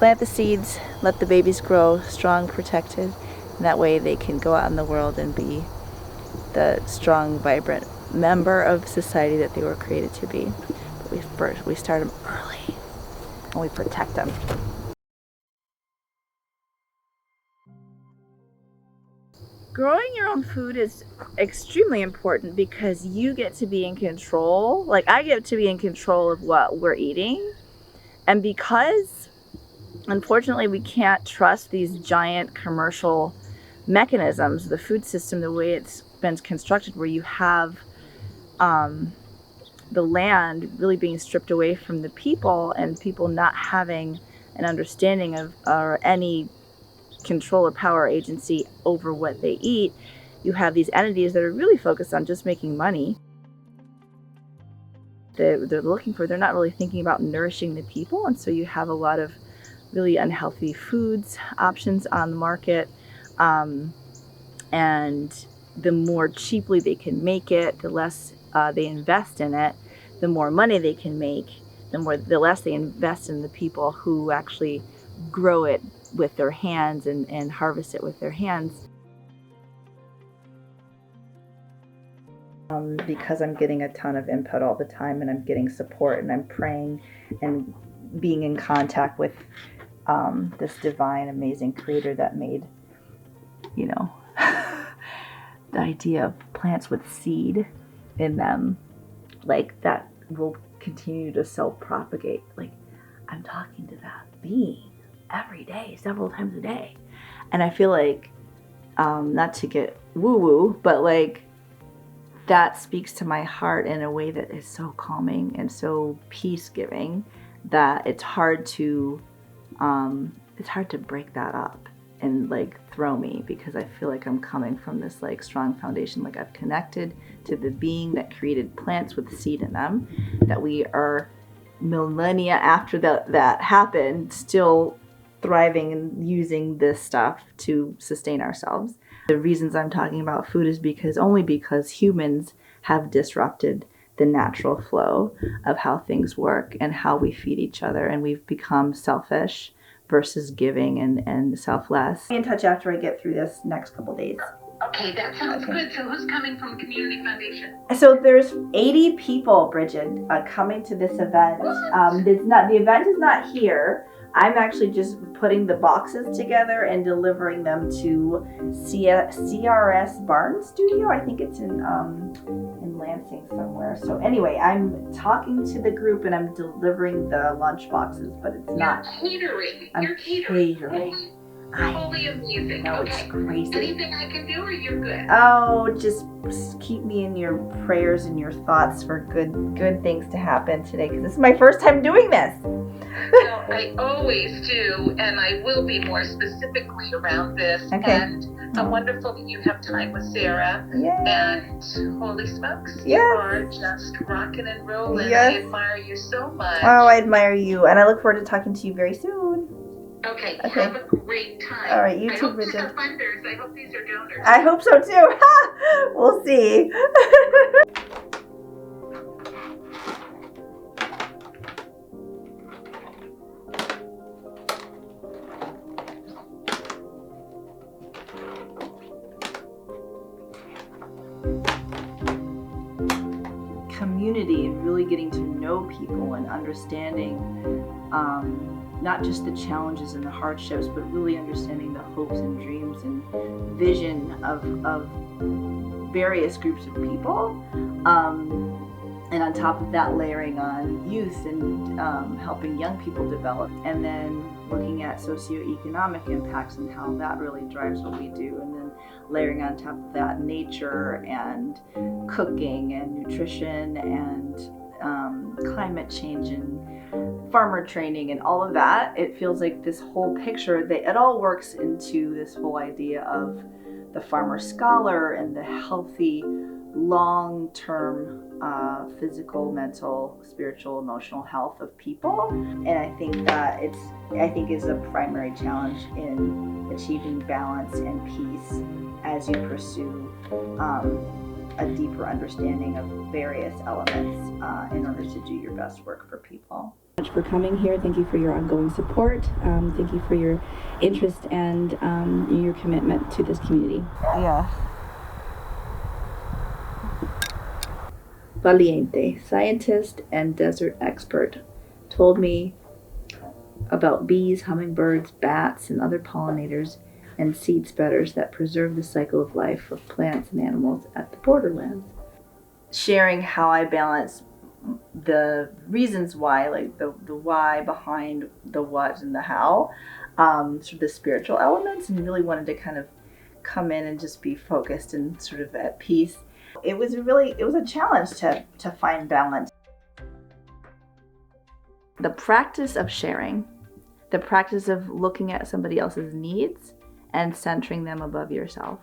plant the seeds, let the babies grow strong, protected, and that way they can go out in the world and be the strong, vibrant member of society that they were created to be. But we start them early and we protect them. Growing your own food is extremely important because you get to be in control. Like, I get to be in control of what we're eating. And because, unfortunately, we can't trust these giant commercial mechanisms, the food system, the way it's been constructed, where you have the land really being stripped away from the people and people not having an understanding of or any control or power or agency over what they eat. You have these entities that are really focused on just making money. They're looking for, they're not really thinking about nourishing the people, and so you have a lot of really unhealthy foods options on the market, and the more cheaply they can make it, the less they invest in it, the more money they can make, the less they invest in the people who actually grow it with their hands and harvest it with their hands. Because I'm getting a ton of input all the time, and I'm getting support, and I'm praying and being in contact with this divine, amazing creator that made, you know, the idea of plants with seed in them, like, that will continue to self-propagate. Like, I'm talking to that being every day, several times a day. And I feel like, not to get woo-woo, but like, that speaks to my heart in a way that is so calming and so peace-giving that it's hard to break that up and like throw me, because I feel like I'm coming from this like strong foundation. Like, I've connected to the being that created plants with seed in them, that we are millennia after that happened still thriving and using this stuff to sustain ourselves. The reasons I'm talking about food is only because humans have disrupted the natural flow of how things work and how we feed each other, and we've become selfish versus giving and selfless. Be in touch after I get through this next couple days. Okay, that sounds good. So who's coming from Community Foundation? So there's 80 people, Bridget, coming to this event. The event is not here. I'm actually just putting the boxes together and delivering them to CRS Barn Studio. I think it's in Lansing somewhere. So anyway, I'm talking to the group and I'm delivering the lunch boxes, but it's not. You're catering. Totally amazing. No, it's crazy. Anything I can do, or you're good? Oh, just keep me in your prayers and your thoughts for good things to happen today, because this is my first time doing this. Well, I always do, and I will be more specifically around this. Okay. And wonderful that you have time with Sarah. Yay. And holy smokes, Yes. you are just rocking and rolling. Yes. I admire you so much. Oh, I admire you, and I look forward to talking to you very soon. Okay. Have a great time. All right, you too, I hope Bridget. these are funders. I hope these are donors. I hope so too. We'll see. Community and really getting to know people and understanding not just the challenges and the hardships, but really understanding the hopes and dreams and vision of various groups of people. And on top of that, layering on youth and helping young people develop, and then looking at socioeconomic impacts and how that really drives what we do, and then layering on top of that nature and cooking and nutrition and climate change and farmer training and all of that. It feels like this whole picture, that it all works into this whole idea of the farmer scholar and the healthy long-term physical, mental, spiritual, emotional health of people. And I think that is a primary challenge in achieving balance and peace as you pursue a deeper understanding of various elements in order to do your best work for people. Much for coming here. Thank you for your ongoing support. Thank you for your interest and your commitment to this community. Yeah. Valiente, scientist and desert expert, told me about bees, hummingbirds, bats, and other pollinators and seed spreaders that preserve the cycle of life of plants and animals at the borderlands. Sharing how I balance the reasons why, like the why behind the what and the how, sort of the spiritual elements, and really wanted to kind of come in and just be focused and sort of at peace. It was a challenge to find balance. The practice of sharing, the practice of looking at somebody else's needs and centering them above yourself.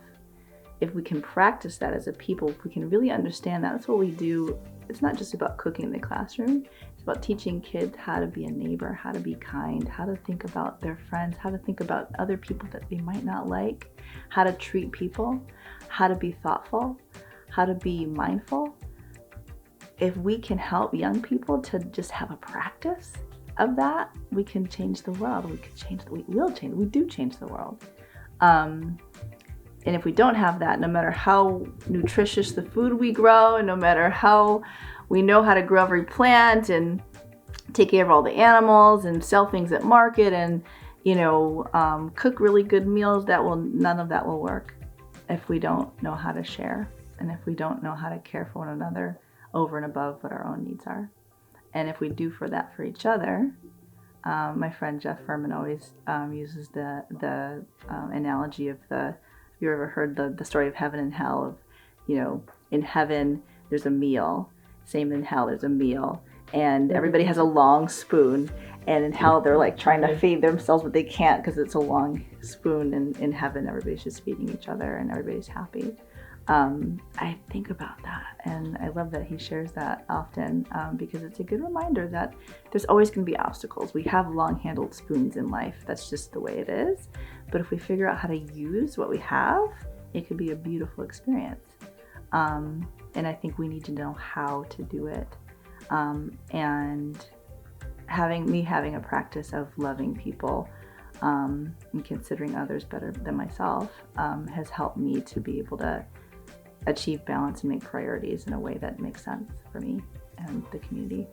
If we can practice that as a people, if we can really understand that, that's what we do. It's not just about cooking in the classroom. It's about teaching kids how to be a neighbor, how to be kind, how to think about their friends, how to think about other people that they might not like, how to treat people, how to be thoughtful, how to be mindful. If we can help young people to just have a practice of that, we can we do change the world. And if we don't have that, no matter how nutritious the food we grow, and no matter how we know how to grow every plant and take care of all the animals and sell things at market and, cook really good meals, none of that will work if we don't know how to share and if we don't know how to care for one another over and above what our own needs are. And if we do for each other, my friend Jeff Furman always uses the analogy of you ever heard the story of heaven and hell of, in heaven there's a meal, same in hell there's a meal, and everybody has a long spoon, and in hell they're like trying to feed themselves but they can't because it's a long spoon, and in heaven everybody's just feeding each other and everybody's happy. I think about that, and I love that he shares that often, because it's a good reminder that there's always going to be obstacles. We have long-handled spoons in life. That's just the way it is. But if we figure out how to use what we have, it could be a beautiful experience. And I think we need to know how to do it. And having a practice of loving people and considering others better than myself has helped me to be able to achieve balance and make priorities in a way that makes sense for me and the community.